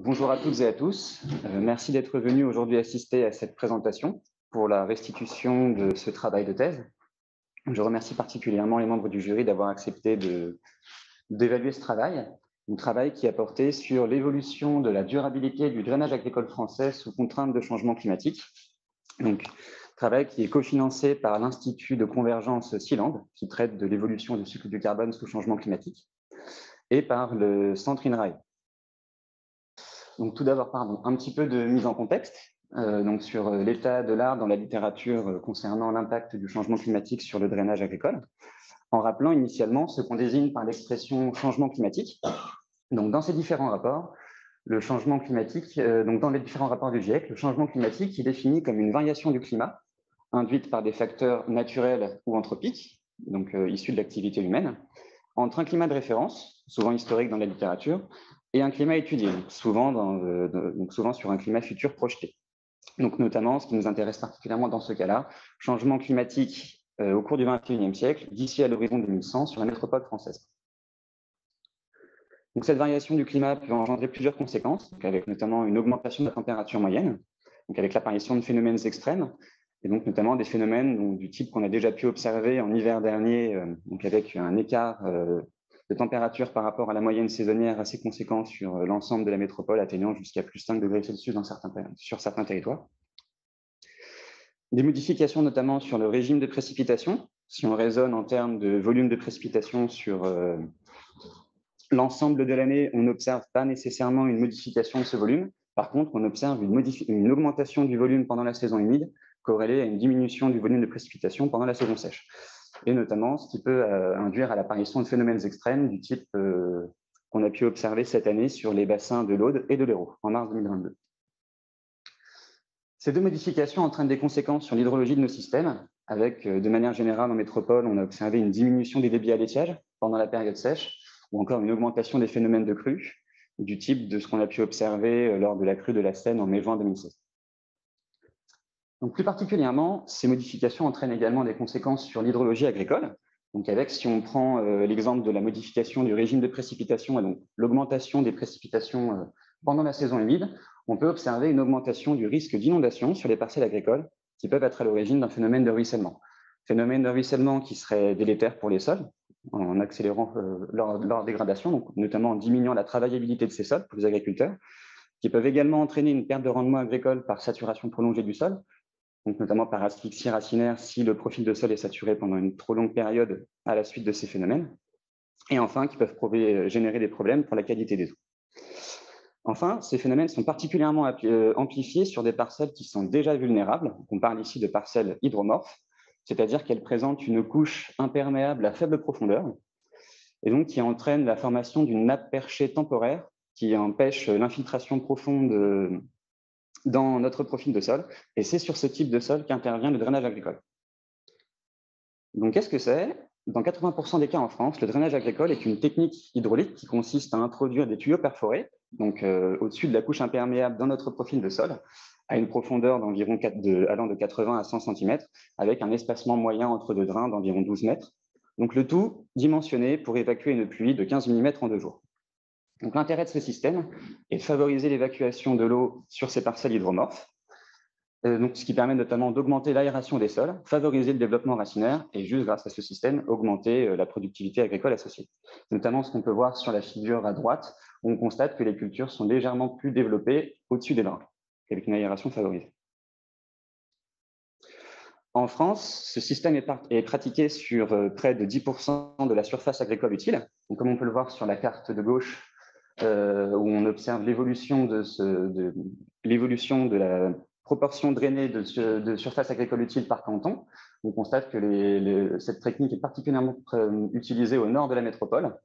Bonjour à toutes et à tous. Merci d'être venus aujourd'hui assister à cette présentation pour la restitution de ce travail de thèse. Je remercie particulièrement les membres du jury d'avoir accepté d'évaluer ce travail, un travail qui a porté sur l'évolution de la durabilité du drainage agricole français sous contrainte de changement climatique. Donc, travail qui est cofinancé par l'Institut de convergence Sealand, qui traite de l'évolution du cycle du carbone sous changement climatique, et par le Centre INRAE. Donc, tout d'abord, un petit peu de mise en contexte donc sur l'état de l'art dans la littérature concernant l'impact du changement climatique sur le drainage agricole, en rappelant initialement ce qu'on désigne par l'expression changement climatique. Donc, dans ces différents rapports, le changement climatique, donc dans les différents rapports du GIEC, le changement climatique est défini comme une variation du climat induite par des facteurs naturels ou anthropiques, donc issus de l'activité humaine, entre un climat de référence, souvent historique dans la littérature, et un climat étudié, souvent sur un climat futur projeté. Donc notamment, ce qui nous intéresse particulièrement dans ce cas-là, changement climatique au cours du XXIe siècle, d'ici à l'horizon 2100 sur la métropole française. Donc cette variation du climat peut engendrer plusieurs conséquences, donc avec notamment une augmentation de la température moyenne, donc avec l'apparition de phénomènes extrêmes, et donc notamment des phénomènes du type qu'on a déjà pu observer en hiver dernier, donc avec un écart de température par rapport à la moyenne saisonnière assez conséquent sur l'ensemble de la métropole, atteignant jusqu'à plus 5 degrés Celsius sur certains territoires. Des modifications notamment sur le régime de précipitation. Si on raisonne en termes de volume de précipitation sur l'ensemble de l'année, on n'observe pas nécessairement une modification de ce volume. Par contre, on observe une augmentation du volume pendant la saison humide, corrélée à une diminution du volume de précipitation pendant la saison sèche. Et notamment, ce qui peut induire à l'apparition de phénomènes extrêmes du type qu'on a pu observer cette année sur les bassins de l'Aude et de l'Hérault, en mars 2022. Ces deux modifications entraînent des conséquences sur l'hydrologie de nos systèmes, avec, de manière générale, en métropole, on a observé une diminution des débits à l'étiage pendant la période sèche, ou encore une augmentation des phénomènes de crue, du type de ce qu'on a pu observer lors de la crue de la Seine en mai-juin 2016. Donc, plus particulièrement, ces modifications entraînent également des conséquences sur l'hydrologie agricole. Donc, si on prend l'exemple de la modification du régime de précipitation et donc l'augmentation des précipitations pendant la saison humide, on peut observer une augmentation du risque d'inondation sur les parcelles agricoles qui peuvent être à l'origine d'un phénomène de ruissellement. Phénomène de ruissellement qui serait délétère pour les sols en accélérant leur dégradation, donc notamment en diminuant la travaillabilité de ces sols pour les agriculteurs, qui peuvent également entraîner une perte de rendement agricole par saturation prolongée du sol, donc notamment par asphyxie racinaire si le profil de sol est saturé pendant une trop longue période à la suite de ces phénomènes, et enfin qui peuvent générer des problèmes pour la qualité des eaux. Enfin, ces phénomènes sont particulièrement amplifiés sur des parcelles qui sont déjà vulnérables. On parle ici de parcelles hydromorphes, c'est-à-dire qu'elles présentent une couche imperméable à faible profondeur, et donc qui entraîne la formation d'une nappe perchée temporaire qui empêche l'infiltration profonde dans notre profil de sol, et c'est sur ce type de sol qu'intervient le drainage agricole. Donc, qu'est-ce que c'est ? Dans 80% des cas en France, le drainage agricole est une technique hydraulique qui consiste à introduire des tuyaux perforés, donc au-dessus de la couche imperméable dans notre profil de sol, à une profondeur d'environ allant de 80 à 100 cm, avec un espacement moyen entre deux drains d'environ 12 mètres. Donc, le tout dimensionné pour évacuer une pluie de 15 mm en 2 jours. Donc, l'intérêt de ce système est de favoriser l'évacuation de l'eau sur ces parcelles hydromorphes, donc, ce qui permet notamment d'augmenter l'aération des sols, favoriser le développement racinaire et juste grâce à ce système, augmenter la productivité agricole associée. C'est notamment ce qu'on peut voir sur la figure à droite, où on constate que les cultures sont légèrement plus développées au-dessus des drains, avec une aération favorisée. En France, ce système est pratiqué sur près de 10% de la surface agricole utile. Donc, comme on peut le voir sur la carte de gauche, où on observe l'évolution de la proportion drainée de surface agricole utile par canton. On constate que cette technique est particulièrement utilisée au nord de la métropole,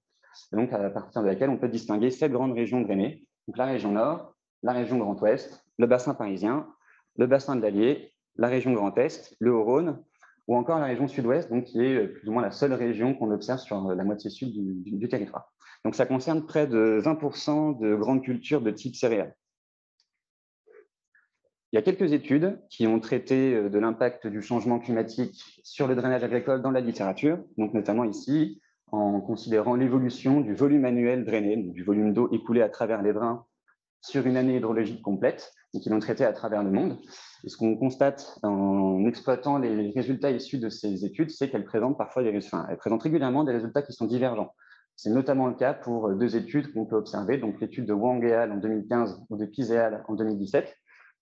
et donc à partir de laquelle on peut distinguer 7 grandes régions drainées, donc la région Nord, la région Grand Ouest, le bassin parisien, le bassin de l'Allier, la région Grand Est, le Haut-Rhône, ou encore la région Sud-Ouest, donc qui est plus ou moins la seule région qu'on observe sur la moitié sud du territoire. Donc ça concerne près de 20% de grandes cultures de type céréales. Il y a quelques études qui ont traité de l'impact du changement climatique sur le drainage agricole dans la littérature, donc notamment ici, en considérant l'évolution du volume annuel drainé, donc du volume d'eau écoulé à travers les drains sur une année hydrologique complète et qui l'ont traité à travers le monde. Et ce qu'on constate en exploitant les résultats issus de ces études, c'est qu'elles présentent elles présentent régulièrement des résultats qui sont divergents. C'est notamment le cas pour deux études qu'on peut observer, donc l'étude de Wang et al. En 2015 ou de Piz et al. En 2017,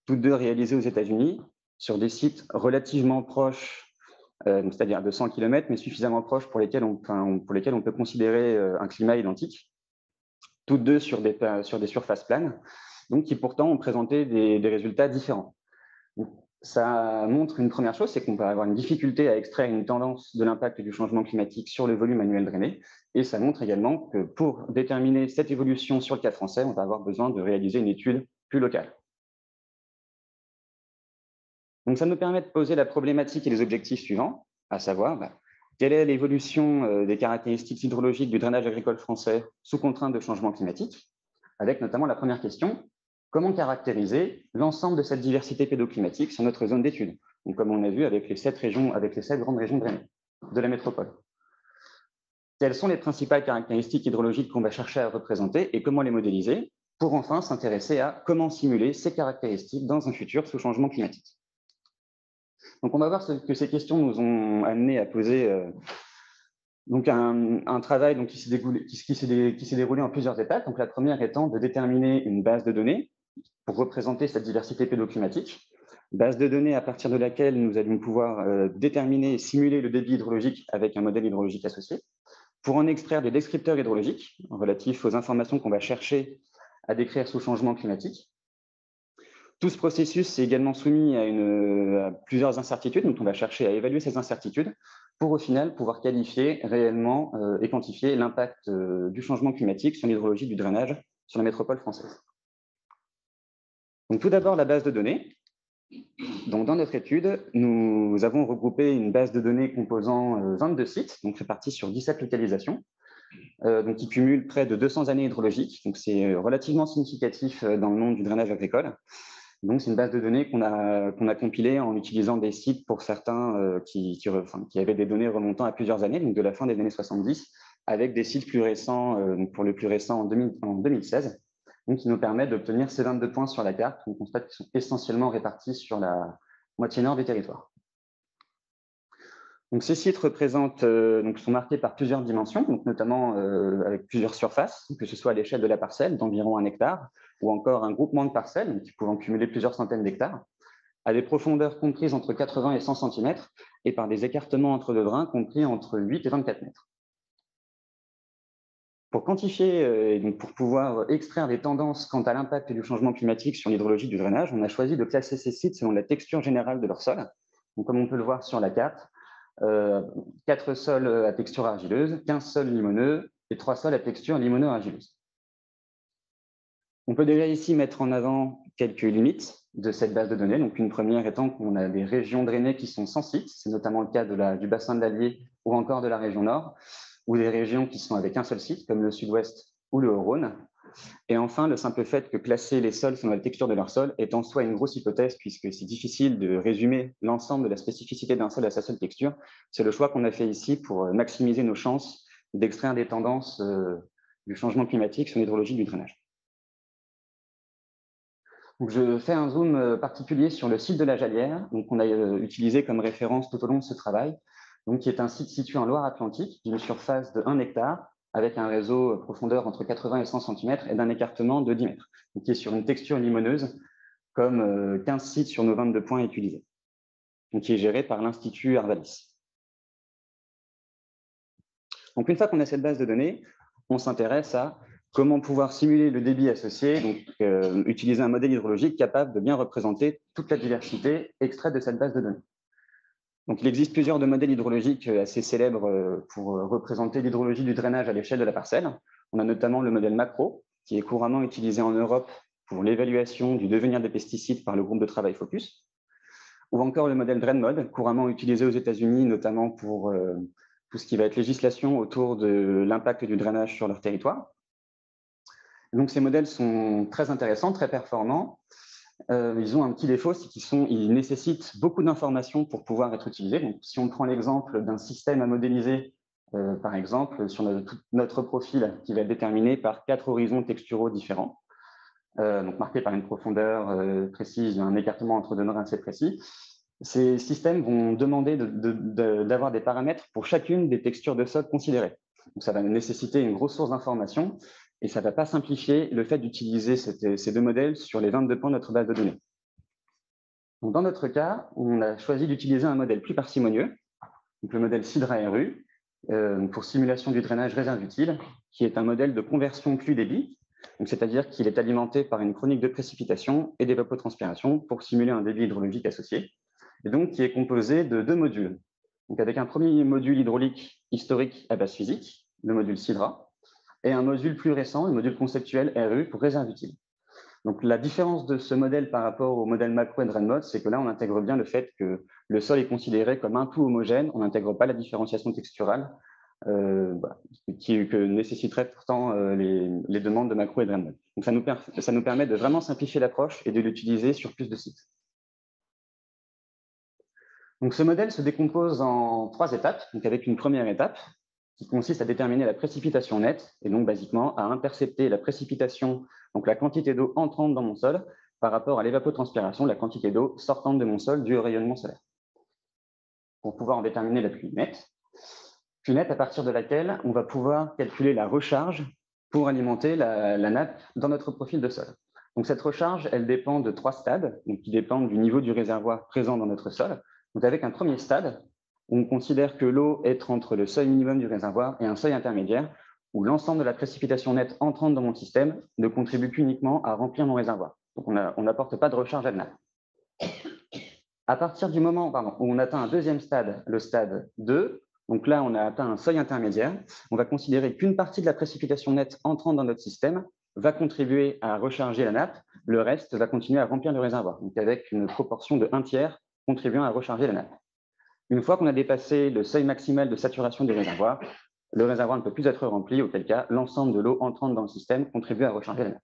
toutes deux réalisées aux États-Unis sur des sites relativement proches, c'est-à-dire de 100 km, mais suffisamment proches pour lesquels on peut considérer un climat identique, toutes deux sur des surfaces planes, donc qui pourtant ont présenté des résultats différents. Donc, ça montre une première chose, c'est qu'on peut avoir une difficulté à extraire une tendance de l'impact du changement climatique sur le volume annuel drainé, et ça montre également que pour déterminer cette évolution sur le cas français, on va avoir besoin de réaliser une étude plus locale. Donc ça nous permet de poser la problématique et les objectifs suivants, à savoir quelle est l'évolution des caractéristiques hydrologiques du drainage agricole français sous contrainte de changement climatique, avec notamment la première question, comment caractériser l'ensemble de cette diversité pédoclimatique sur notre zone d'étude, donc comme on a vu avec les 7 grandes régions drainées de la métropole. Quelles sont les principales caractéristiques hydrologiques qu'on va chercher à représenter et comment les modéliser, pour enfin s'intéresser à comment simuler ces caractéristiques dans un futur sous changement climatique. Donc on va voir que ces questions nous ont amené à poser donc un travail donc, qui s'est déroulé en plusieurs étapes. Donc la première étant de déterminer une base de données pour représenter cette diversité pédoclimatique, base de données à partir de laquelle nous allions pouvoir déterminer et simuler le débit hydrologique avec un modèle hydrologique associé, pour en extraire des descripteurs hydrologiques relatifs aux informations qu'on va chercher à décrire sous changement climatique. Tout ce processus est également soumis à plusieurs incertitudes, donc on va chercher à évaluer ces incertitudes pour au final pouvoir qualifier réellement et quantifier l'impact du changement climatique sur l'hydrologie du drainage sur la métropole française. Donc tout d'abord la base de données. Donc dans notre étude, nous avons regroupé une base de données composant 22 sites, donc répartis sur 17 localisations, donc qui cumulent près de 200 années hydrologiques, donc c'est relativement significatif dans le monde du drainage agricole. Donc, c'est une base de données qu'on a compilée en utilisant des sites pour certains qui avaient des données remontant à plusieurs années, donc de la fin des années 70, avec des sites plus récents, pour le plus récent en 2016, donc qui nous permettent d'obtenir ces 22 points sur la carte. On constate qu'ils sont essentiellement répartis sur la moitié nord du territoire. Donc, ces sites sont marqués par plusieurs dimensions, donc notamment avec plusieurs surfaces, que ce soit à l'échelle de la parcelle d'environ 1 hectare, ou encore un groupement de parcelles qui pouvant cumuler plusieurs centaines d'hectares, à des profondeurs comprises entre 80 et 100 cm, et par des écartements entre deux drains compris entre 8 et 24 mètres. Pour quantifier et donc pour pouvoir extraire des tendances quant à l'impact du changement climatique sur l'hydrologie du drainage, on a choisi de classer ces sites selon la texture générale de leur sol. Donc, comme on peut le voir sur la carte, 4 sols à texture argileuse, 15 sols limoneux et 3 sols à texture limoneux-argileuse. On peut déjà ici mettre en avant quelques limites de cette base de données. Donc, une première étant qu'on a des régions drainées qui sont sans site, c'est notamment le cas du bassin de l'Allier ou encore de la région Nord, ou des régions qui sont avec un seul site, comme le Sud-Ouest ou le Haut-Rhône. Et enfin, le simple fait que classer les sols selon la texture de leur sol est en soi une grosse hypothèse, puisque c'est difficile de résumer l'ensemble de la spécificité d'un sol à sa seule texture. C'est le choix qu'on a fait ici pour maximiser nos chances d'extraire des tendances du changement climatique sur l'hydrologie du drainage. Donc, je fais un zoom particulier sur le site de la Jalière, qu'on a utilisé comme référence tout au long de ce travail, donc, qui est un site situé en Loire-Atlantique, d'une surface de 1 hectare, avec un réseau profondeur entre 80 et 100 cm et d'un écartement de 10 mètres, donc qui est sur une texture limoneuse, comme 15 sites sur nos 22 points utilisés, donc qui est géré par l'Institut Arvalis. Donc, une fois qu'on a cette base de données, on s'intéresse à comment pouvoir simuler le débit associé, donc utiliser un modèle hydrologique capable de bien représenter toute la diversité extraite de cette base de données. Donc, il existe plusieurs modèles hydrologiques assez célèbres pour représenter l'hydrologie du drainage à l'échelle de la parcelle. On a notamment le modèle macro, qui est couramment utilisé en Europe pour l'évaluation du devenir des pesticides par le groupe de travail Focus, ou encore le modèle DrainMod, couramment utilisé aux États-Unis, notamment pour tout ce qui va être législation autour de l'impact du drainage sur leur territoire. Donc, ces modèles sont très intéressants, très performants. Ils ont un petit défaut, c'est qu'ils nécessitent beaucoup d'informations pour pouvoir être utilisés. Donc, si on prend l'exemple d'un système à modéliser, par exemple, sur notre profil qui va être déterminé par 4 horizons texturaux différents, donc marqués par une profondeur précise, un écartement entre deux drains assez précis. Ces systèmes vont demander d'avoir des paramètres pour chacune des textures de sol considérées. Donc, ça va nécessiter une grosse source d'informations et ça ne va pas simplifier le fait d'utiliser ces deux modèles sur les 22 points de notre base de données. Donc, dans notre cas, on a choisi d'utiliser un modèle plus parcimonieux, donc le modèle CIDRA-RU, pour simulation du drainage réserve utile, qui est un modèle de conversion flux-débit, c'est-à-dire qu'il est alimenté par une chronique de précipitation et d'évapotranspiration pour simuler un débit hydrologique associé, et donc qui est composé de deux modules. Donc, avec un premier module hydraulique historique à base physique, le module CIDRA, et un module plus récent, le module conceptuel RU pour réserve utile. Donc, la différence de ce modèle par rapport au modèle macro et DrainMod, c'est que là, on intègre bien le fait que le sol est considéré comme un tout homogène, on n'intègre pas la différenciation texturale que nécessiteraient pourtant les demandes de macro et DrainMod. Donc, ça nous permet de vraiment simplifier l'approche et de l'utiliser sur plus de sites. Donc, ce modèle se décompose en 3 étapes, donc avec une première étape qui consiste à déterminer la précipitation nette et donc basiquement à intercepter la précipitation, donc la quantité d'eau entrante dans mon sol par rapport à l'évapotranspiration, la quantité d'eau sortante de mon sol due au rayonnement solaire, pour pouvoir en déterminer la pluie nette. Pluie nette à partir de laquelle on va pouvoir calculer la recharge pour alimenter la nappe dans notre profil de sol. Donc cette recharge, elle dépend de 3 stades, donc qui dépendent du niveau du réservoir présent dans notre sol. Donc avec un premier stade, on considère que l'eau est entre le seuil minimum du réservoir et un seuil intermédiaire, où l'ensemble de la précipitation nette entrante dans mon système ne contribue qu'uniquement à remplir mon réservoir. Donc on n'apporte pas de recharge à la nappe. À partir du moment où on atteint un deuxième stade, le stade 2, donc là on a atteint un seuil intermédiaire, on va considérer qu'une partie de la précipitation nette entrante dans notre système va contribuer à recharger la nappe, le reste va continuer à remplir le réservoir, donc avec une proportion de 1/3 contribuant à recharger la nappe. Une fois qu'on a dépassé le seuil maximal de saturation du réservoir, le réservoir ne peut plus être rempli, auquel cas l'ensemble de l'eau entrante dans le système contribue à recharger la nappe.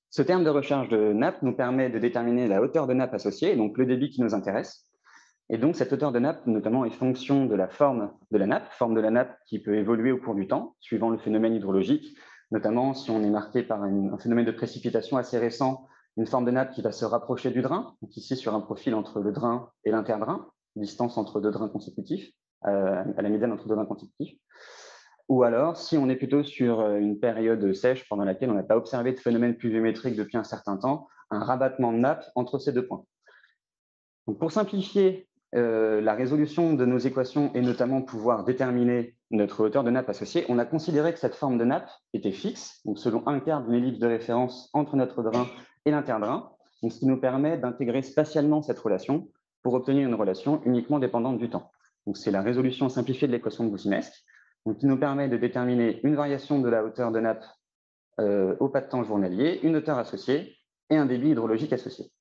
Ce terme de recharge de nappe nous permet de déterminer la hauteur de nappe associée, donc le débit qui nous intéresse. Et donc cette hauteur de nappe, notamment, est fonction de la forme de la nappe qui peut évoluer au cours du temps, suivant le phénomène hydrologique, notamment si on est marqué par un phénomène de précipitation assez récent, une forme de nappe qui va se rapprocher du drain, donc ici sur un profil entre le drain et l'interdrain, distance entre deux drains consécutifs, à la médiane entre deux drains consécutifs. Ou alors, si on est plutôt sur une période sèche pendant laquelle on n'a pas observé de phénomène pluviométrique depuis un certain temps, un rabattement de nappe entre ces deux points. Donc, pour simplifier la résolution de nos équations et notamment pouvoir déterminer notre hauteur de nappe associée, on a considéré que cette forme de nappe était fixe, donc selon un quart d'une ellipse de référence entre notre drain et l'interdrain, ce qui nous permet d'intégrer spatialement cette relation pour obtenir une relation uniquement dépendante du temps. Donc, c'est la résolution simplifiée de l'équation de Boussinesq, qui nous permet de déterminer une variation de la hauteur de nappe au pas de temps journalier, une hauteur associée et un débit hydrologique associé.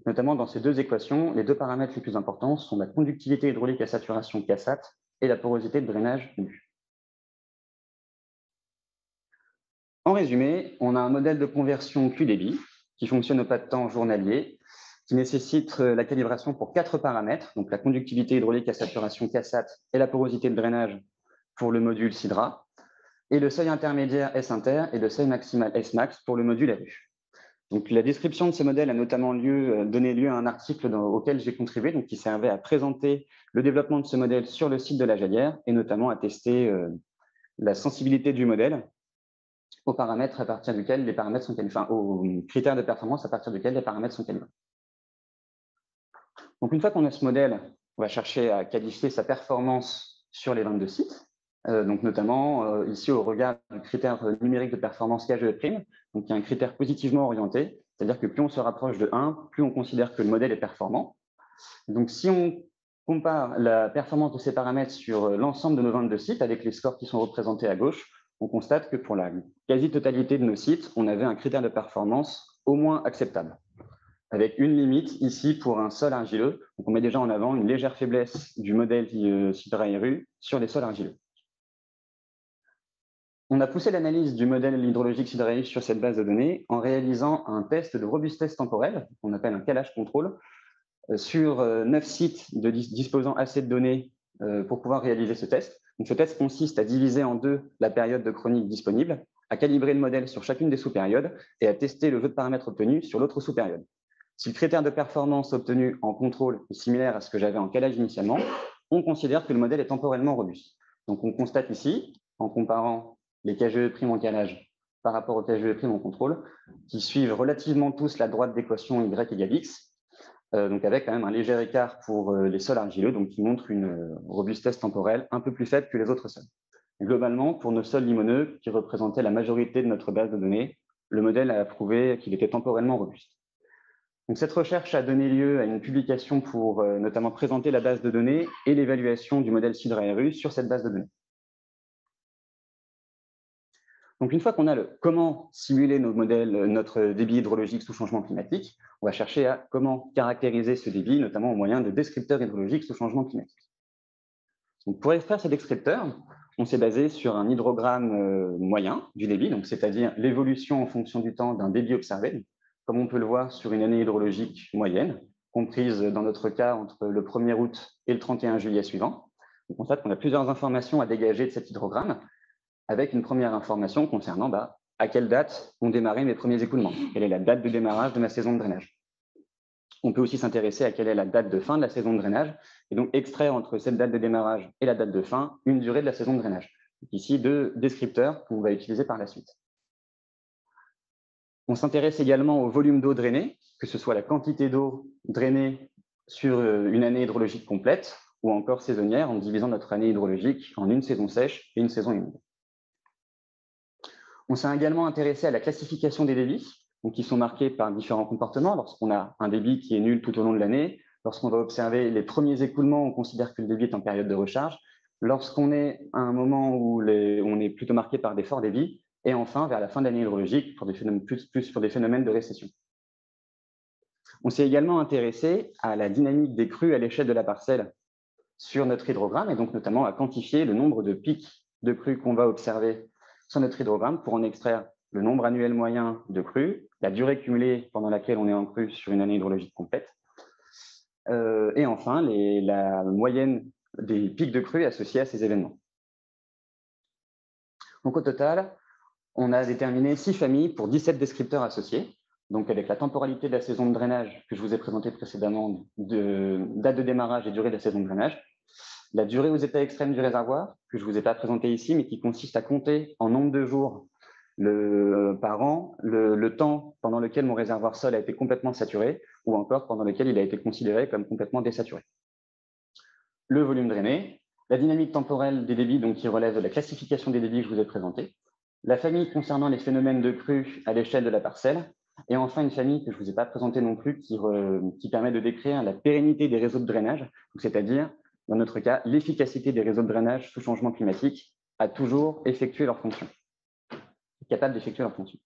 Notamment dans ces deux équations, les deux paramètres les plus importants sont la conductivité hydraulique à saturation CASAT et la porosité de drainage U. En résumé, on a un modèle de conversion Q-débit qui fonctionne au pas de temps journalier, qui nécessite la calibration pour 4 paramètres, donc la conductivité hydraulique à saturation CASAT et la porosité de drainage pour le module CIDRA, et le seuil intermédiaire S-inter et le seuil maximal S-max pour le module RU. Donc, la description de ce modèle a notamment donné lieu à un article auquel j'ai contribué, donc qui servait à présenter le développement de ce modèle sur le site de la Jalière et notamment à tester la sensibilité du modèle aux paramètres à partir duquel les paramètres sont calibrés, enfin, aux critères de performance à partir duquel les paramètres sont calibrés. Donc, une fois qu'on a ce modèle, on va chercher à qualifier sa performance sur les 22 sites. Donc notamment ici au regard du critère numérique de performance KGE', donc il y a un critère positivement orienté, c'est-à-dire que plus on se rapproche de 1, plus on considère que le modèle est performant. Donc si on compare la performance de ces paramètres sur l'ensemble de nos 22 sites avec les scores qui sont représentés à gauche, on constate que pour la quasi-totalité de nos sites, on avait un critère de performance au moins acceptable, avec une limite ici pour un sol argileux. Donc on met déjà en avant une légère faiblesse du modèle CIDRA-RU sur les sols argileux. On a poussé l'analyse du modèle hydrologique CIDRA-RU sur cette base de données en réalisant un test de robustesse temporelle, qu'on appelle un calage contrôle, sur 9 sites disposant assez de données pour pouvoir réaliser ce test. Donc, ce test consiste à diviser en deux la période de chronique disponible à calibrer le modèle sur chacune des sous-périodes et à tester le jeu de paramètres obtenu sur l'autre sous-période. Si le critère de performance obtenu en contrôle est similaire à ce que j'avais en calage initialement, on considère que le modèle est temporellement robuste. Donc on constate ici, en comparant les KGE' en calage par rapport aux KGE' en contrôle, qui suivent relativement tous la droite d'équation Y égale X, donc avec quand même un léger écart pour les sols argileux, donc qui montre une robustesse temporelle un peu plus faible que les autres sols. Globalement, pour nos sols limoneux, qui représentaient la majorité de notre base de données, le modèle a prouvé qu'il était temporellement robuste. Donc, cette recherche a donné lieu à une publication pour notamment présenter la base de données et l'évaluation du modèle CIDRA-RU sur cette base de données. Donc, une fois qu'on a le comment simuler nos modèles, notre débit hydrologique sous changement climatique, on va chercher à comment caractériser ce débit, notamment au moyen de descripteurs hydrologiques sous changement climatique. Donc, pour extraire ces descripteurs, on s'est basé sur un hydrogramme moyen du débit, c'est-à-dire l'évolution en fonction du temps d'un débit observé, comme on peut le voir sur une année hydrologique moyenne, comprise dans notre cas entre le 1er août et le 31 juillet suivant. On constate qu'on a plusieurs informations à dégager de cet hydrogramme, avec une première information concernant à quelle date ont démarré mes premiers écoulements, quelle est la date de démarrage de ma saison de drainage. On peut aussi s'intéresser à quelle est la date de fin de la saison de drainage, et donc extraire entre cette date de démarrage et la date de fin une durée de la saison de drainage. Donc ici, 2 descripteurs qu'on va utiliser par la suite. On s'intéresse également au volume d'eau drainé, que ce soit la quantité d'eau drainée sur une année hydrologique complète, ou encore saisonnière, en divisant notre année hydrologique en une saison sèche et une saison humide. On s'est également intéressé à la classification des débits, donc qui sont marqués par différents comportements. Lorsqu'on a un débit qui est nul tout au long de l'année, lorsqu'on va observer les premiers écoulements, on considère que le débit est en période de recharge. Lorsqu'on est à un moment où on est plutôt marqué par des forts débits, et enfin vers la fin de l'année hydrologique pour des phénomènes, plus sur des phénomènes de récession. On s'est également intéressé à la dynamique des crues à l'échelle de la parcelle sur notre hydrogramme, et donc notamment à quantifier le nombre de pics de crues qu'on va observer sur notre hydrogramme pour en extraire le nombre annuel moyen de crues, la durée cumulée pendant laquelle on est en crue sur une année hydrologique complète, et enfin la moyenne des pics de crues associés à ces événements. Donc au total, on a déterminé 6 familles pour 17 descripteurs associés, donc avec la temporalité de la saison de drainage que je vous ai présentée précédemment, date de démarrage et durée de la saison de drainage, la durée aux états extrêmes du réservoir, que je ne vous ai pas présenté ici, mais qui consiste à compter en nombre de jours par an le temps pendant lequel mon réservoir sol a été complètement saturé, ou encore pendant lequel il a été considéré comme complètement désaturé. Le volume drainé, la dynamique temporelle des débits, donc qui relève de la classification des débits que je vous ai présenté, la famille concernant les phénomènes de crue à l'échelle de la parcelle, et enfin une famille que je ne vous ai pas présentée non plus qui permet de décrire la pérennité des réseaux de drainage, c'est-à-dire dans notre cas, l'efficacité des réseaux de drainage sous changement climatique a toujours effectué leur fonction, capable d'effectuer leur fonction.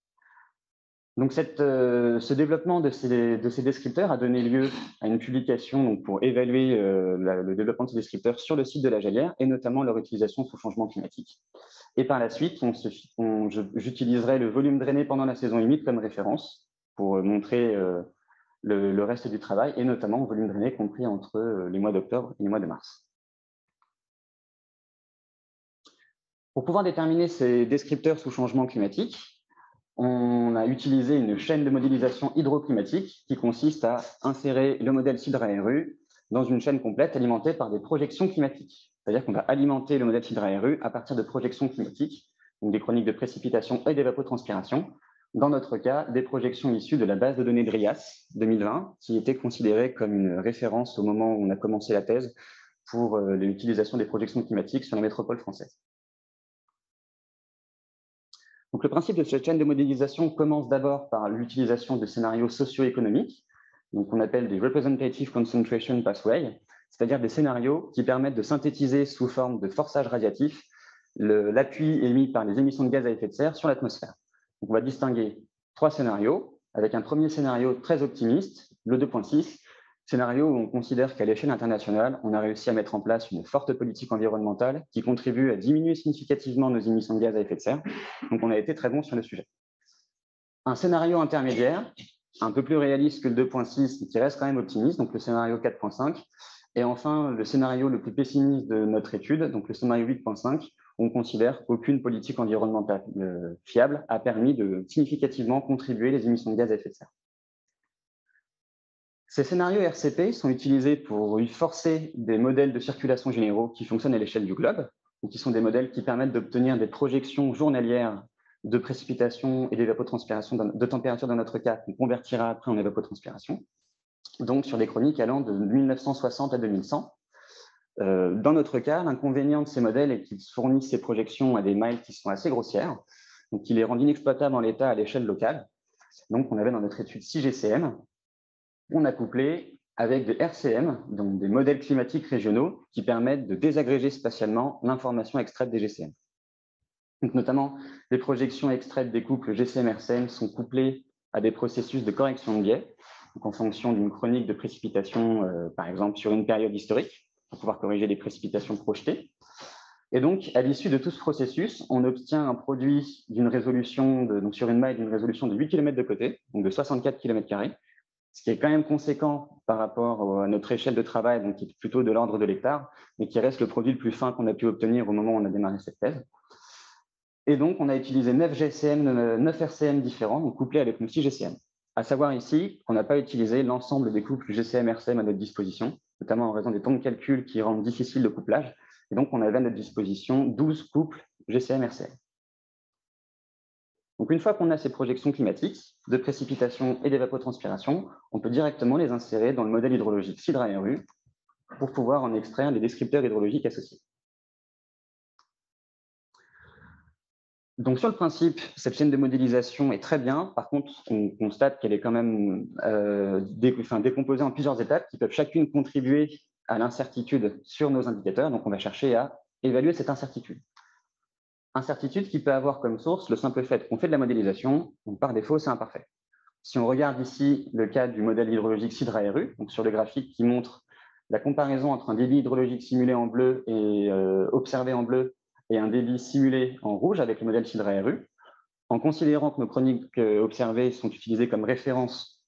Donc ce développement de ces descripteurs a donné lieu à une publication donc, pour évaluer le développement de ces descripteurs sur le site de la Galière et notamment leur utilisation sous changement climatique. Et par la suite, j'utiliserai le volume drainé pendant la saison humide comme référence pour montrer le reste du travail, et notamment le volume drainé compris entre les mois d'octobre et les mois de mars. Pour pouvoir déterminer ces descripteurs sous changement climatique, on a utilisé une chaîne de modélisation hydroclimatique qui consiste à insérer le modèle CIDRA-RU dans une chaîne complète alimentée par des projections climatiques. C'est-à-dire qu'on va alimenter le modèle CIDRA-RU à partir de projections climatiques, donc des chroniques de précipitation et d'évapotranspiration. Dans notre cas, des projections issues de la base de données DRIAS 2020, qui était considérée comme une référence au moment où on a commencé la thèse pour l'utilisation des projections climatiques sur la métropole française. Donc, le principe de cette chaîne de modélisation commence d'abord par l'utilisation de scénarios socio-économiques, qu'on appelle des Representative Concentration Pathways, c'est-à-dire des scénarios qui permettent de synthétiser sous forme de forçage radiatif l'appui émis par les émissions de gaz à effet de serre sur l'atmosphère. On va distinguer 3 scénarios, avec un premier scénario très optimiste, le 2.6, scénario où on considère qu'à l'échelle internationale, on a réussi à mettre en place une forte politique environnementale qui contribue à diminuer significativement nos émissions de gaz à effet de serre. Donc, on a été très bon sur le sujet. Un scénario intermédiaire, un peu plus réaliste que le 2.6, mais qui reste quand même optimiste, donc le scénario 4.5. Et enfin, le scénario le plus pessimiste de notre étude, donc le scénario 8.5, on considère qu'aucune politique environnementale fiable a permis de significativement contribuer les émissions de gaz à effet de serre. Ces scénarios RCP sont utilisés pour forcer des modèles de circulation généraux qui fonctionnent à l'échelle du globe, ou qui sont des modèles qui permettent d'obtenir des projections journalières de précipitations et d'évapotranspiration de température dans notre cas, qu'on convertira après en évapotranspiration, donc sur des chroniques allant de 1960 à 2100. Dans notre cas, l'inconvénient de ces modèles est qu'ils fournissent ces projections à des miles qui sont assez grossières, donc qui les rendent inexploitables en l'état à l'échelle locale. Donc, on avait dans notre étude 6 GCM, on a couplé avec des RCM, donc des modèles climatiques régionaux, qui permettent de désagréger spatialement l'information extraite des GCM. Donc, notamment, les projections extraites des couples GCM-RCM sont couplées à des processus de correction de biais, donc en fonction d'une chronique de précipitation, par exemple, sur une période historique, pour pouvoir corriger les précipitations projetées. Et donc, à l'issue de tout ce processus, on obtient un produit d'une résolution, donc sur une maille d'une résolution de 8 km de côté, donc de 64 km², ce qui est quand même conséquent par rapport à notre échelle de travail, donc qui est plutôt de l'ordre de l'hectare, mais qui reste le produit le plus fin qu'on a pu obtenir au moment où on a démarré cette thèse. Et donc, on a utilisé 9 RCM différents, donc couplés avec nos 6 GCM. À savoir ici qu'on n'a pas utilisé l'ensemble des couples GCM-RCM à notre disposition, notamment en raison des temps de calcul qui rendent difficile le couplage. Et donc, on avait à notre disposition 12 couples GCM-RCM. Donc, une fois qu'on a ces projections climatiques de précipitation et d'évapotranspiration, on peut directement les insérer dans le modèle hydrologique CIDRA-RU pour pouvoir en extraire les descripteurs hydrologiques associés. Donc, sur le principe, cette chaîne de modélisation est très bien. Par contre, on constate qu'elle est quand même décomposée en plusieurs étapes qui peuvent chacune contribuer à l'incertitude sur nos indicateurs. Donc, on va chercher à évaluer cette incertitude. Incertitude qui peut avoir comme source le simple fait qu'on fait de la modélisation, donc par défaut, c'est imparfait. Si on regarde ici le cas du modèle hydrologique CIDRA-RU, donc sur le graphique qui montre la comparaison entre un débit hydrologique simulé en bleu et observé en bleu et un débit simulé en rouge avec le modèle CIDRA-RU, en considérant que nos chroniques observées sont utilisées comme référence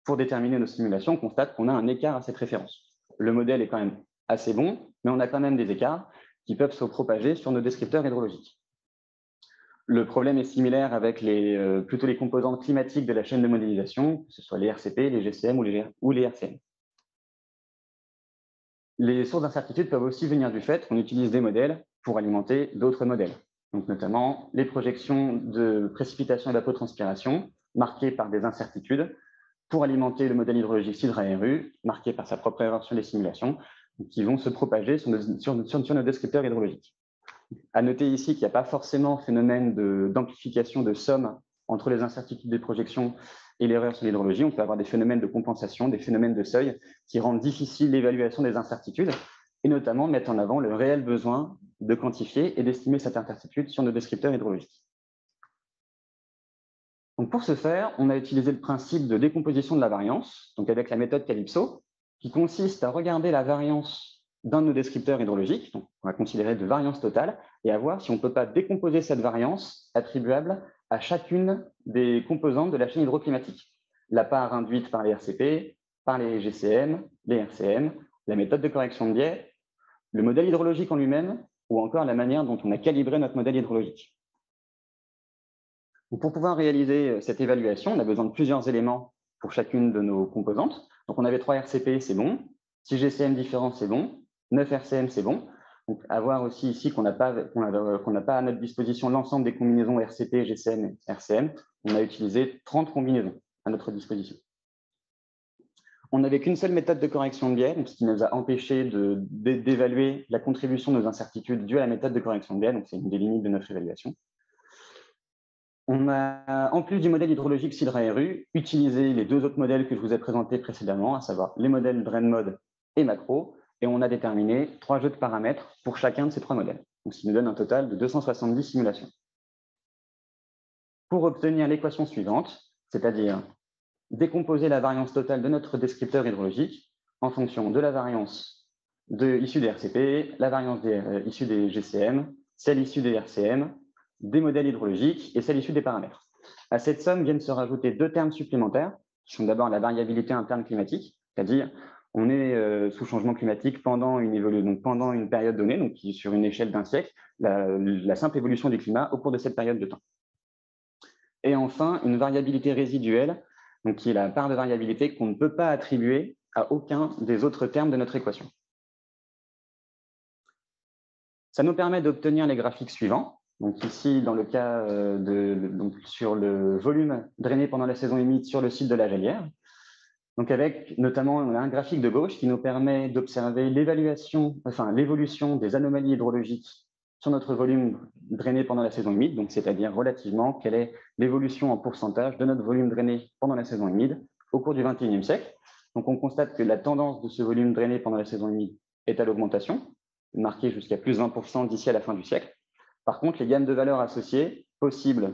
pour déterminer nos simulations, on constate qu'on a un écart à cette référence. Le modèle est quand même assez bon, mais on a quand même des écarts qui peuvent se propager sur nos descripteurs hydrologiques. Le problème est similaire avec plutôt les composantes climatiques de la chaîne de modélisation, que ce soit les RCP, les GCM ou les RCM. Les sources d'incertitude peuvent aussi venir du fait qu'on utilise des modèles pour alimenter d'autres modèles, donc notamment les projections de précipitation et d'évapotranspiration marquées par des incertitudes pour alimenter le modèle hydrologique CIDRA-RU, marqué par sa propre erreur sur les simulations, qui vont se propager sur nos descripteurs hydrologiques. À noter ici qu'il n'y a pas forcément phénomène d'amplification de somme entre les incertitudes des projections et l'erreur sur l'hydrologie. On peut avoir des phénomènes de compensation, des phénomènes de seuil qui rendent difficile l'évaluation des incertitudes et notamment mettre en avant le réel besoin de quantifier et d'estimer cette incertitude sur nos descripteurs hydrologiques. Donc pour ce faire, on a utilisé le principe de décomposition de la variance, donc avec la méthode Calypso, qui consiste à regarder la variance d'un de nos descripteurs hydrologiques, donc on va considérer de variance totale, et à voir si on ne peut pas décomposer cette variance attribuable à chacune des composantes de la chaîne hydroclimatique. La part induite par les RCP, par les GCM, les RCM, la méthode de correction de biais, le modèle hydrologique en lui-même, ou encore la manière dont on a calibré notre modèle hydrologique. Donc pour pouvoir réaliser cette évaluation, on a besoin de plusieurs éléments pour chacune de nos composantes. Donc on avait 3 RCP, c'est bon. 6 GCM différents, c'est bon. 9 RCM, c'est bon. Donc, à voir aussi ici qu'on n'a pas à notre disposition l'ensemble des combinaisons RCP, GCM et RCM. On a utilisé 30 combinaisons à notre disposition. On n'avait qu'une seule méthode de correction de biais, donc ce qui nous a empêché d'évaluer la contribution de nos incertitudes dues à la méthode de correction de biais. Donc, c'est une des limites de notre évaluation. On a, en plus du modèle hydrologique CIDRA-RU, utilisé les deux autres modèles que je vous ai présentés précédemment, à savoir les modèles BrainMod et Macro, et on a déterminé 3 jeux de paramètres pour chacun de ces 3 modèles, donc ce qui nous donne un total de 270 simulations. Pour obtenir l'équation suivante, c'est-à-dire décomposer la variance totale de notre descripteur hydrologique en fonction de la variance issue des RCP, la variance issue des GCM, celle issue des RCM, des modèles hydrologiques et celle issue des paramètres. À cette somme viennent se rajouter 2 termes supplémentaires, qui sont d'abord la variabilité interne climatique, c'est-à-dire on est sous changement climatique pendant une période donnée, donc qui est sur une échelle d'un siècle, la simple évolution du climat au cours de cette période de temps. Et enfin, une variabilité résiduelle, donc qui est la part de variabilité qu'on ne peut pas attribuer à aucun des autres termes de notre équation. Ça nous permet d'obtenir les graphiques suivants. Donc ici, dans le cas sur le volume drainé pendant la saison humide sur le site de la Gelière. Donc avec notamment un graphique de gauche qui nous permet d'observer l'évolution des anomalies hydrologiques sur notre volume drainé pendant la saison humide, donc c'est-à-dire relativement quelle est l'évolution en pourcentage de notre volume drainé pendant la saison humide au cours du XXIe siècle. Donc on constate que la tendance de ce volume drainé pendant la saison humide est à l'augmentation, marquée jusqu'à plus 20% d'ici à la fin du siècle. Par contre, les gammes de valeurs associées possibles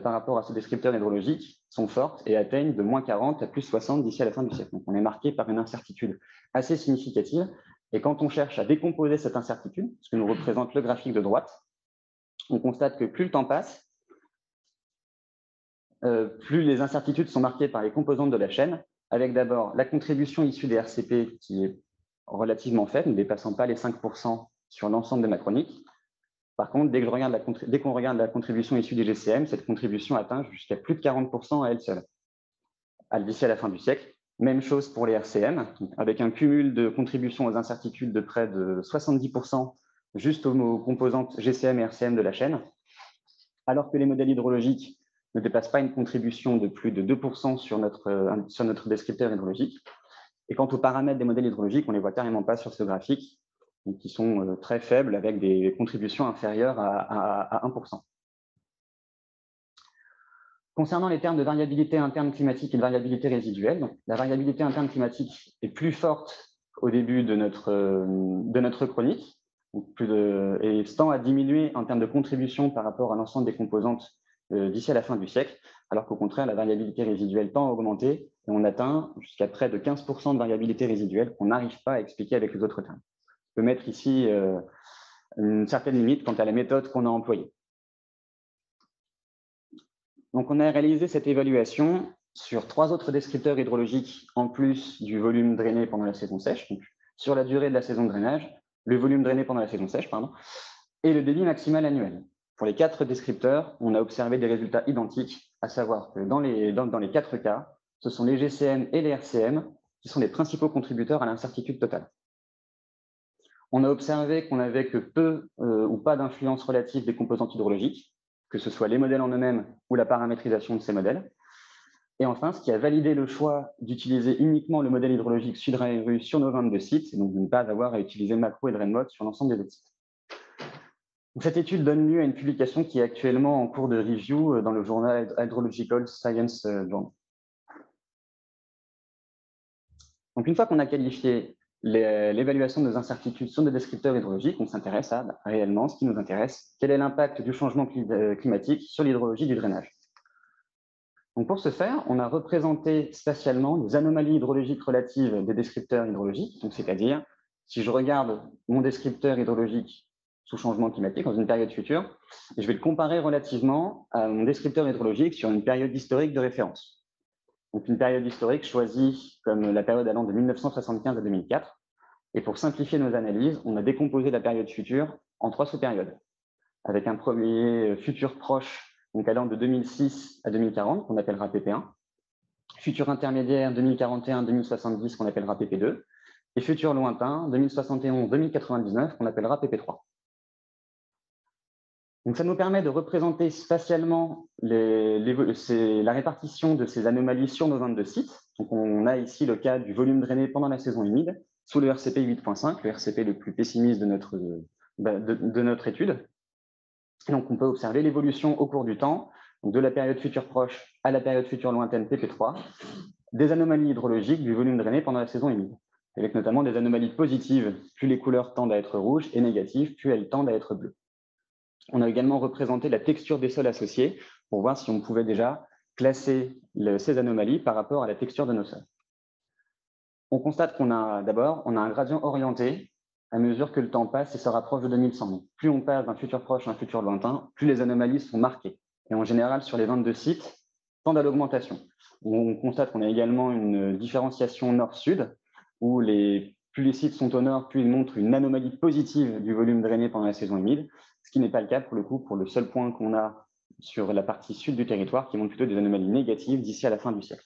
par rapport à ce descripteur hydrologique sont fortes et atteignent de moins 40 à plus 60 d'ici à la fin du siècle. Donc on est marqué par une incertitude assez significative. Et quand on cherche à décomposer cette incertitude, ce que nous représente le graphique de droite, on constate que plus le temps passe, plus les incertitudes sont marquées par les composantes de la chaîne, avec d'abord la contribution issue des RCP qui est relativement faible, ne dépassant pas les 5% sur l'ensemble des macroniques. Par contre, dès qu'on regarde la contribution issue des GCM, cette contribution atteint jusqu'à plus de 40% à elle seule, d'ici à la fin du siècle. Même chose pour les RCM, avec un cumul de contributions aux incertitudes de près de 70% juste aux composantes GCM et RCM de la chaîne, alors que les modèles hydrologiques ne dépassent pas une contribution de plus de 2% sur notre descripteur hydrologique. Et quant aux paramètres des modèles hydrologiques, on ne les voit carrément pas sur ce graphique, qui sont très faibles avec des contributions inférieures à 1%. Concernant les termes de variabilité interne climatique et de variabilité résiduelle, donc, la variabilité interne climatique est plus forte au début de notre chronique et tend à diminuer en termes de contribution par rapport à l'ensemble des composantes d'ici à la fin du siècle, alors qu'au contraire, la variabilité résiduelle tend à augmenter et on atteint jusqu'à près de 15% de variabilité résiduelle qu'on n'arrive pas à expliquer avec les autres termes. On peut mettre ici une certaine limite quant à la méthode qu'on a employée. Donc, on a réalisé cette évaluation sur 3 autres descripteurs hydrologiques en plus du volume drainé pendant la saison sèche, donc sur la durée de la saison de drainage, le volume drainé pendant la saison sèche, et le débit maximal annuel. Pour les 4 descripteurs, on a observé des résultats identiques, à savoir que dans les 4 cas, ce sont les GCM et les RCM qui sont les principaux contributeurs à l'incertitude totale. On a observé qu'on n'avait que peu ou pas d'influence relative des composantes hydrologiques, que ce soit les modèles en eux-mêmes ou la paramétrisation de ces modèles. Et enfin, ce qui a validé le choix d'utiliser uniquement le modèle hydrologique Sud-Rhin sur nos 22 sites, et donc de ne pas avoir à utiliser Macro et Drainmod sur l'ensemble des autres sites. Donc, cette étude donne lieu à une publication qui est actuellement en cours de review dans le journal Hydrological Science Journal. Donc, une fois qu'on a qualifié l'évaluation de nos incertitudes sur nos descripteurs hydrologiques, on s'intéresse à réellement ce qui nous intéresse, quel est l'impact du changement climatique sur l'hydrologie du drainage. Donc pour ce faire, on a représenté spatialement les anomalies hydrologiques relatives des descripteurs hydrologiques, c'est-à-dire si je regarde mon descripteur hydrologique sous changement climatique dans une période future, et je vais le comparer relativement à mon descripteur hydrologique sur une période historique de référence. Donc une période historique choisie comme la période allant de 1975 à 2004. Et pour simplifier nos analyses, on a décomposé la période future en 3 sous-périodes, avec un premier futur proche, donc allant de 2006 à 2040, qu'on appellera PP1, futur intermédiaire 2041-2070, qu'on appellera PP2, et futur lointain 2071-2099, qu'on appellera PP3. Donc ça nous permet de représenter spatialement la répartition de ces anomalies sur nos 22 sites. Donc on a ici le cas du volume drainé pendant la saison humide, sous le RCP 8.5, le RCP le plus pessimiste de notre étude. Donc on peut observer l'évolution au cours du temps, donc de la période future proche à la période future lointaine PP3, des anomalies hydrologiques du volume drainé pendant la saison humide, avec notamment des anomalies positives, plus les couleurs tendent à être rouges, et négatives, plus elles tendent à être bleues. On a également représenté la texture des sols associés pour voir si on pouvait déjà classer ces anomalies par rapport à la texture de nos sols. On constate qu'on a d'abord un gradient orienté à mesure que le temps passe et se rapproche de 2100. Donc, plus on passe d'un futur proche à un futur lointain, plus les anomalies sont marquées. Et en général, sur les 22 sites, tendent à l'augmentation. On constate qu'on a également une différenciation nord-sud, où plus les sites sont au nord, plus ils montrent une anomalie positive du volume drainé pendant la saison humide, ce qui n'est pas le cas pour le coup pour le seul point qu'on a sur la partie sud du territoire, qui montre plutôt des anomalies négatives d'ici à la fin du siècle.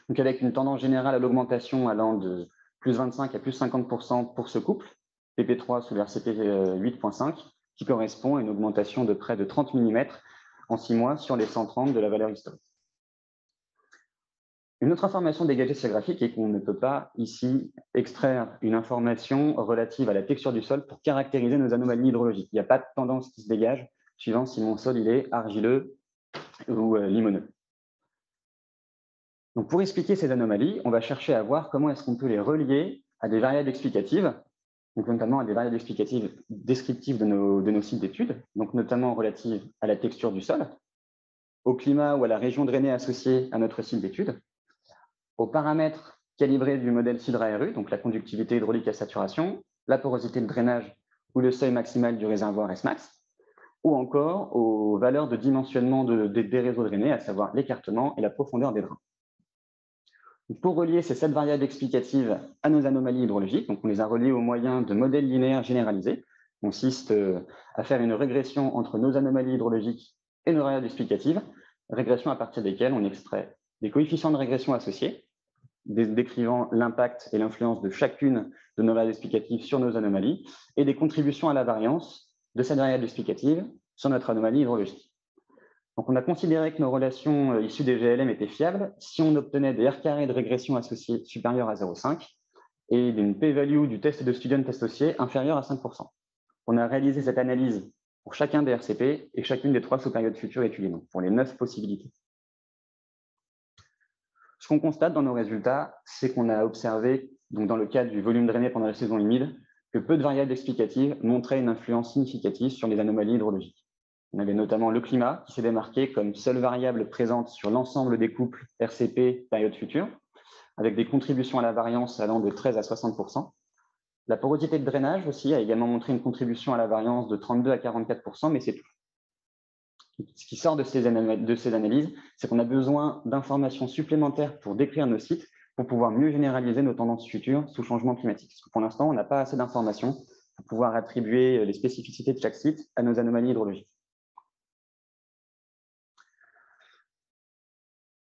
Donc avec une tendance générale à l'augmentation allant de plus 25 à plus 50% pour ce couple, PP3 sous le RCP 8.5, qui correspond à une augmentation de près de 30 mm en 6 mois sur les 130 de la valeur historique. Une autre information dégagée de ce graphique est qu'on ne peut pas ici extraire une information relative à la texture du sol pour caractériser nos anomalies hydrologiques. Il n'y a pas de tendance qui se dégage suivant si mon sol il est argileux ou limoneux. Donc pour expliquer ces anomalies, on va chercher à voir comment est-ce qu'on peut les relier à des variables explicatives, donc notamment à des variables explicatives descriptives de nos sites d'études, donc notamment relatives à la texture du sol, au climat ou à la région drainée associée à notre site d'étude, aux paramètres calibrés du modèle SIDRA-RU, donc la conductivité hydraulique à saturation, la porosité de drainage ou le seuil maximal du réservoir SMAX, ou encore aux valeurs de dimensionnement des réseaux drainés, à savoir l'écartement et la profondeur des drains. Pour relier ces 7 variables explicatives à nos anomalies hydrologiques, donc on les a reliées au moyen de modèles linéaires généralisés, qui consiste à faire une régression entre nos anomalies hydrologiques et nos variables explicatives, régression à partir desquelles on extrait des coefficients de régression associés, décrivant l'impact et l'influence de chacune de nos variables explicatives sur nos anomalies, et des contributions à la variance de cette variable explicative sur notre anomalie hydrologique. Donc, on a considéré que nos relations issues des GLM étaient fiables si on obtenait des R carrés de régression associés supérieurs à 0,5 et une p-value du test de student associé inférieure à 5%. On a réalisé cette analyse pour chacun des RCP et chacune des 3 sous-périodes futures étudiées, donc pour les 9 possibilités. Ce qu'on constate dans nos résultats, c'est qu'on a observé, donc dans le cadre du volume drainé pendant la saison humide, que peu de variables explicatives montraient une influence significative sur les anomalies hydrologiques. On avait notamment le climat qui s'est démarqué comme seule variable présente sur l'ensemble des couples RCP période future, avec des contributions à la variance allant de 13 à 60%. La porosité de drainage aussi a également montré une contribution à la variance de 32 à 44%, mais c'est tout. Ce qui sort de ces analyses, c'est qu'on a besoin d'informations supplémentaires pour décrire nos sites, pour pouvoir mieux généraliser nos tendances futures sous changement climatique. Parce que pour l'instant, on n'a pas assez d'informations pour pouvoir attribuer les spécificités de chaque site à nos anomalies hydrologiques.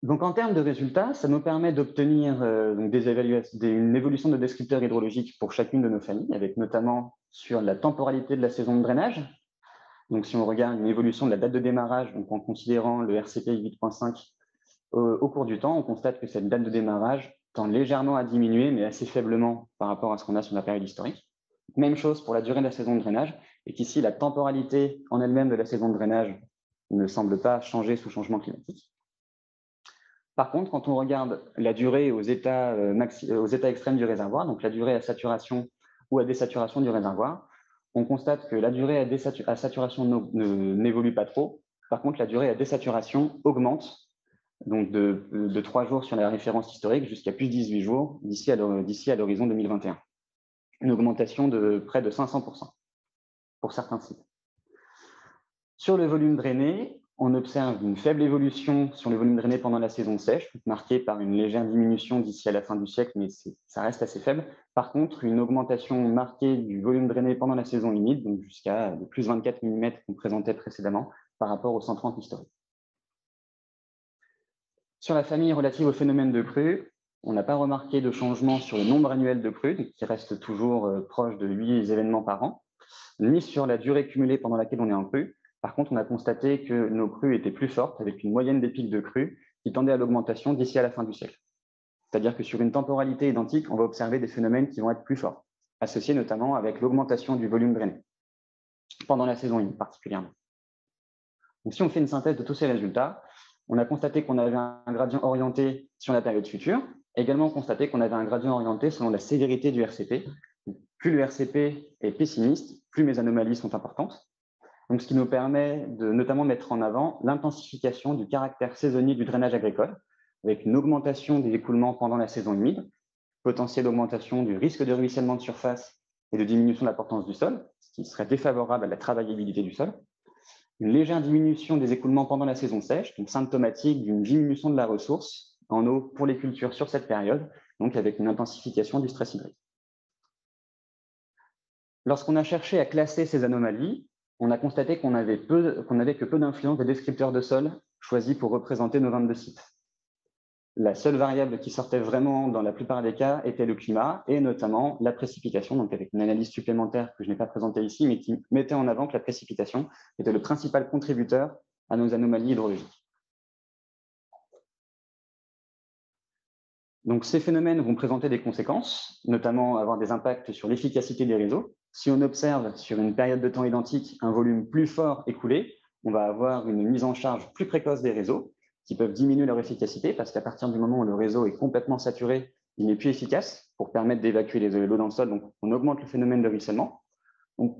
Donc, en termes de résultats, ça nous permet d'obtenir une évolution de descripteurs hydrologiques pour chacune de nos familles, avec notamment sur la temporalité de la saison de drainage. Donc, si on regarde une évolution de la date de démarrage, donc en considérant le RCP 8.5 au cours du temps, on constate que cette date de démarrage tend légèrement à diminuer, mais assez faiblement par rapport à ce qu'on a sur la période historique. Même chose pour la durée de la saison de drainage, et qu'ici, la temporalité en elle-même de la saison de drainage ne semble pas changer sous changement climatique. Par contre, quand on regarde la durée aux états extrêmes du réservoir, donc la durée à saturation ou à désaturation du réservoir, on constate que la durée à saturation n'évolue pas trop. Par contre, la durée à désaturation augmente, donc de 3 jours sur la référence historique jusqu'à plus de 18 jours d'ici à l'horizon 2021. Une augmentation de près de 500% pour certains sites. Sur le volume drainé, on observe une faible évolution sur le volume drainé pendant la saison sèche, marquée par une légère diminution d'ici à la fin du siècle, mais ça reste assez faible. Par contre, une augmentation marquée du volume drainé pendant la saison humide, donc jusqu'à plus 24 mm qu'on présentait précédemment par rapport aux 130 historiques. Sur la famille relative au phénomène de crue, on n'a pas remarqué de changement sur le nombre annuel de crues, qui reste toujours proche de 8 événements par an, ni sur la durée cumulée pendant laquelle on est en crue. Par contre, on a constaté que nos crues étaient plus fortes, avec une moyenne des pics de crues qui tendait à l'augmentation d'ici à la fin du siècle. C'est-à-dire que sur une temporalité identique, on va observer des phénomènes qui vont être plus forts, associés notamment avec l'augmentation du volume drainé, pendant la saison humide particulièrement. Donc, si on fait une synthèse de tous ces résultats, on a constaté qu'on avait un gradient orienté sur la période future, également constaté qu'on avait un gradient orienté selon la sévérité du RCP. Plus le RCP est pessimiste, plus mes anomalies sont importantes. Donc, ce qui nous permet de notamment mettre en avant l'intensification du caractère saisonnier du drainage agricole, avec une augmentation des écoulements pendant la saison humide, potentielle augmentation du risque de ruissellement de surface et de diminution de la portance du sol, ce qui serait défavorable à la travaillabilité du sol, une légère diminution des écoulements pendant la saison sèche, donc symptomatique d'une diminution de la ressource en eau pour les cultures sur cette période, donc avec une intensification du stress hydrique. Lorsqu'on a cherché à classer ces anomalies, on a constaté qu'on n'avait que peu d'influence des descripteurs de sol choisis pour représenter nos 22 sites. La seule variable qui sortait vraiment dans la plupart des cas était le climat et notamment la précipitation, donc avec une analyse supplémentaire que je n'ai pas présentée ici, mais qui mettait en avant que la précipitation était le principal contributeur à nos anomalies hydrologiques. Donc, ces phénomènes vont présenter des conséquences, notamment avoir des impacts sur l'efficacité des réseaux. Si on observe sur une période de temps identique un volume plus fort écoulé, on va avoir une mise en charge plus précoce des réseaux qui peuvent diminuer leur efficacité parce qu'à partir du moment où le réseau est complètement saturé, il n'est plus efficace pour permettre d'évacuer les eaux dans le sol. Donc, on augmente le phénomène de ruissellement. Donc,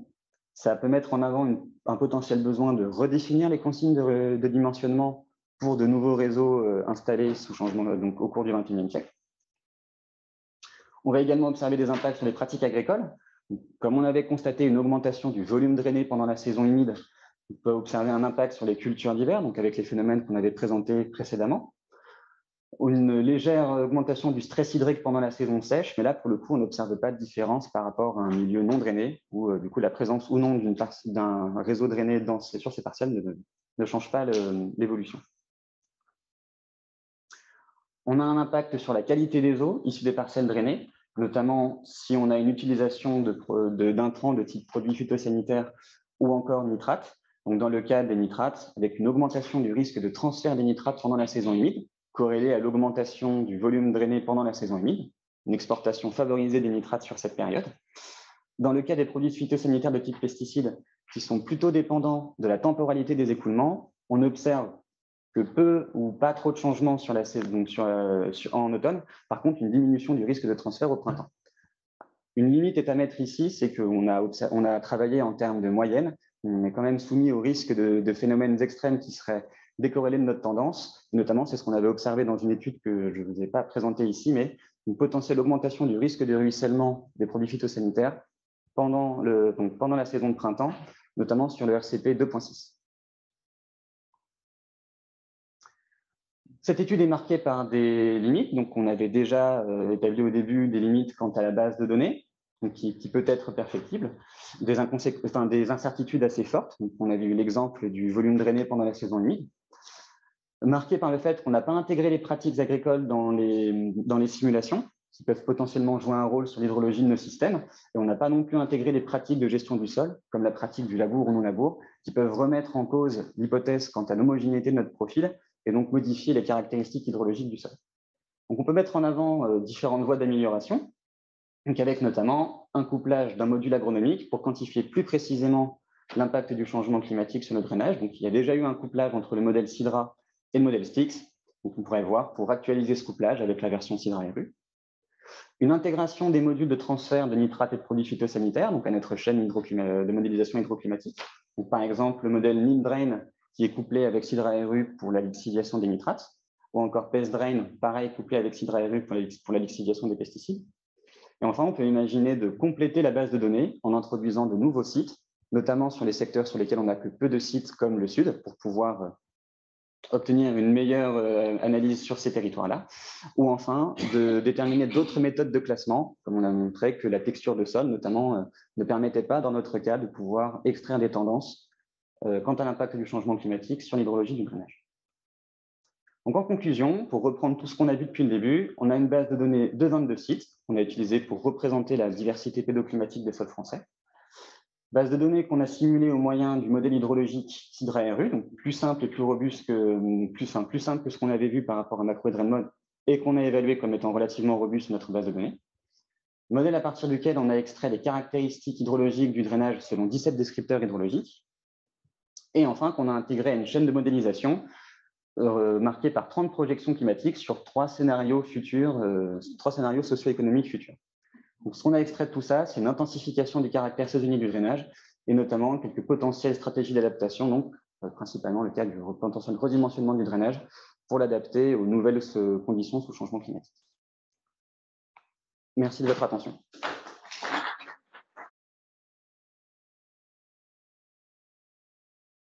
ça peut mettre en avant un potentiel besoin de redéfinir les consignes de dimensionnement pour de nouveaux réseaux installés sous changement, donc au cours du XXIe siècle. On va également observer des impacts sur les pratiques agricoles. Comme on avait constaté une augmentation du volume drainé pendant la saison humide, on peut observer un impact sur les cultures d'hiver, donc avec les phénomènes qu'on avait présentés précédemment. Une légère augmentation du stress hydrique pendant la saison sèche, mais là, pour le coup, on n'observe pas de différence par rapport à un milieu non drainé, où du coup, la présence ou non d'un réseau drainé sur ces parcelles ne change pas l'évolution. On a un impact sur la qualité des eaux issues des parcelles drainées, notamment si on a une utilisation d'intrants de type produits phytosanitaires ou encore nitrates. Donc, dans le cas des nitrates, avec une augmentation du risque de transfert des nitrates pendant la saison humide, corrélée à l'augmentation du volume drainé pendant la saison humide, une exportation favorisée des nitrates sur cette période. Dans le cas des produits phytosanitaires de type pesticides, qui sont plutôt dépendants de la temporalité des écoulements, on observe que peu ou pas trop de changements sur la saison, donc en automne, par contre une diminution du risque de transfert au printemps. Une limite est à mettre ici, c'est qu'on a travaillé en termes de moyenne, on est quand même soumis au risque de phénomènes extrêmes qui seraient décorrélés de notre tendance, notamment c'est ce qu'on avait observé dans une étude que je ne vous ai pas présentée ici, mais une potentielle augmentation du risque de ruissellement des produits phytosanitaires pendant la saison de printemps, notamment sur le RCP 2.6. Cette étude est marquée par des limites. Donc, on avait déjà établi au début des limites quant à la base de données, donc qui peut être perfectible, des incertitudes assez fortes. Donc, on avait eu l'exemple du volume drainé pendant la saison humide, marquée par le fait qu'on n'a pas intégré les pratiques agricoles dans les simulations, qui peuvent potentiellement jouer un rôle sur l'hydrologie de nos systèmes, et on n'a pas non plus intégré les pratiques de gestion du sol, comme la pratique du labour ou non-labour, qui peuvent remettre en cause l'hypothèse quant à l'homogénéité de notre profil, et donc modifier les caractéristiques hydrologiques du sol. Donc, on peut mettre en avant différentes voies d'amélioration, avec notamment un couplage d'un module agronomique pour quantifier plus précisément l'impact du changement climatique sur le drainage. Donc, il y a déjà eu un couplage entre le modèle SIDRA et le modèle STIX. Donc, on pourrait voir pour actualiser ce couplage avec la version SIDRA-RU. Une intégration des modules de transfert de nitrates et de produits phytosanitaires, donc à notre chaîne de modélisation hydroclimatique. Donc, par exemple, le modèle NIMDRAIN qui est couplé avec SIDRA-RU pour la lixiviation des nitrates, ou encore PestDrain, pareil, couplé avec SIDRA-RU pour la lixiviation des pesticides. Et enfin, on peut imaginer de compléter la base de données en introduisant de nouveaux sites, notamment sur les secteurs sur lesquels on n'a que peu de sites comme le Sud, pour pouvoir obtenir une meilleure analyse sur ces territoires-là, ou enfin de déterminer d'autres méthodes de classement, comme on a montré que la texture de sol, notamment, ne permettait pas, dans notre cas, de pouvoir extraire des tendances quant à l'impact du changement climatique sur l'hydrologie du drainage. Donc en conclusion, pour reprendre tout ce qu'on a vu depuis le début, on a une base de données de 22 sites qu'on a utilisée pour représenter la diversité pédoclimatique des sols français. Base de données qu'on a simulée au moyen du modèle hydrologique SIDRA-RU, donc plus simple et plus robuste plus simple que ce qu'on avait vu par rapport à MacroEdRainMod et qu'on a évalué comme étant relativement robuste notre base de données. Modèle à partir duquel on a extrait les caractéristiques hydrologiques du drainage selon 17 descripteurs hydrologiques. Et enfin, qu'on a intégré à une chaîne de modélisation marquée par 30 projections climatiques sur 3 scénarios futurs, 3 scénarios socio-économiques futurs. Donc, ce qu'on a extrait de tout ça, c'est une intensification du caractère saisonnier du drainage et notamment quelques potentielles stratégies d'adaptation, donc principalement le cas du potentiel redimensionnement du drainage pour l'adapter aux nouvelles conditions sous changement climatique. Merci de votre attention.